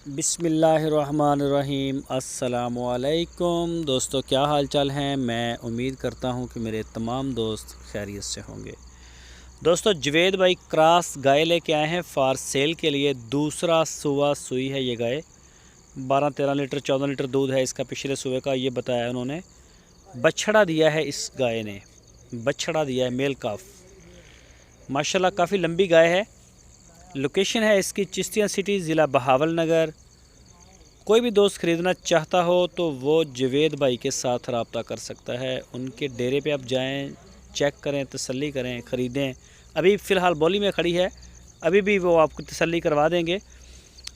بسم اللہ الرحمن الرحیم۔ السلام علیکم دوستو، کیا حال چال ہیں؟ میں امید کرتا ہوں کہ میرے تمام دوست خیریت سے ہوں گے۔ دوستو جوید بھائی کراس گائے لے کے آئے ہیں فار سیل کے لیے۔ دوسرا سوا سوئی ہے یہ گائے، 12-13 لیٹر 14 لیٹر دودھ ہے اس کا، پچھلے سوے کا یہ بتایا انہوں نے۔ بچھڑا دیا ہے اس گائے نے، بچھڑا دیا ہے میل کاف، ماشاءاللہ کافی لمبی گائے ہے۔ لوکیشن ہے اس کی چشتیاں سٹی، ضلع بہاول نگر۔ کوئی بھی دوست خریدنا چاہتا ہو تو وہ جوید بھائی کے ساتھ رابطہ کر سکتا ہے۔ ان کے ڈیرے پہ آپ جائیں، چیک کریں، تسلی کریں، خریدیں۔ ابھی فی الحال بولی میں کھڑی ہے، ابھی بھی وہ آپ کو تسلی کروا دیں گے۔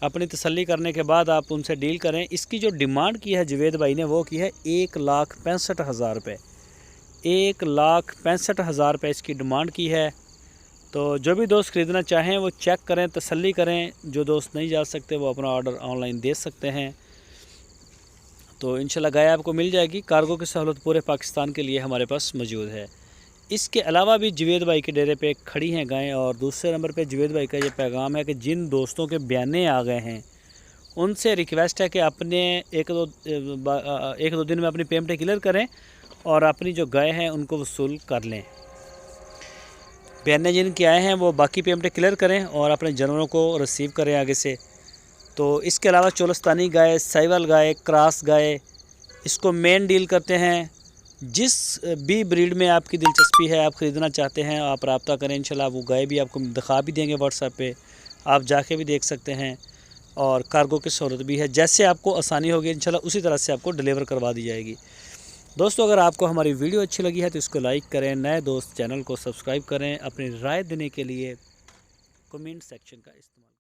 اپنی تسلی کرنے کے بعد آپ ان سے ڈیل کریں۔ اس کی جو ڈیمانڈ کی ہے جوید بھائی نے وہ کی ہے 1,65,000 روپے۔ 1,65,000 روپے اس کی ڈیمانڈ کی ہے۔ تو جو بھی دوست خریدنا چاہیں وہ چیک کریں، تسلی کریں۔ جو دوست نہیں جا سکتے وہ اپنا آرڈر آن لائن دے سکتے ہیں۔ تو انشاءاللہ گائے آپ کو مل جائے گی۔ کارگو کی سہولت پورے پاکستان کے لیے ہمارے پاس موجود ہے۔ اس کے علاوہ بھی جوید بھائی کے ڈیرے پہ کھڑی ہیں گائیں۔ اور دوسرے نمبر پہ جوید بھائی کا یہ پیغام ہے کہ جن دوستوں کے بیانے آ گئے ہیں ان سے ریکویسٹ ہے کہ اپنے ایک دو دن میں اپنی پیمنٹ کلیئر کریں اور اپنی جو گائے ہیں ان کو وصول کر لیں۔ بیانے جن کے آئے ہیں وہ باقی پیمنٹ کلیئر کریں اور اپنے جانوروں کو ریسیو کریں آگے سے۔ تو اس کے علاوہ چولستانی گائے، سائیوال گائے، کراس گائے، اس کو مین ڈیل کرتے ہیں۔ جس بھی بریڈ میں آپ کی دلچسپی ہے، آپ خریدنا چاہتے ہیں، آپ رابطہ کریں، انشاءاللہ وہ گائے بھی آپ کو دکھا بھی دیں گے واٹس ایپ پہ، آپ جا کے بھی دیکھ سکتے ہیں۔ اور کارگو کی سہولت بھی ہے، جیسے آپ کو آسانی ہوگی انشاءاللہ اسی طرح سے آپ کو ڈیلیور کروا دی جائے گی۔ دوستو اگر آپ کو ہماری ویڈیو اچھی لگی ہے تو اس کو لائک کریں، نئے دوست چینل کو سبسکرائب کریں، اپنی رائے دینے کے لیے کمنٹ سیکشن کا استعمال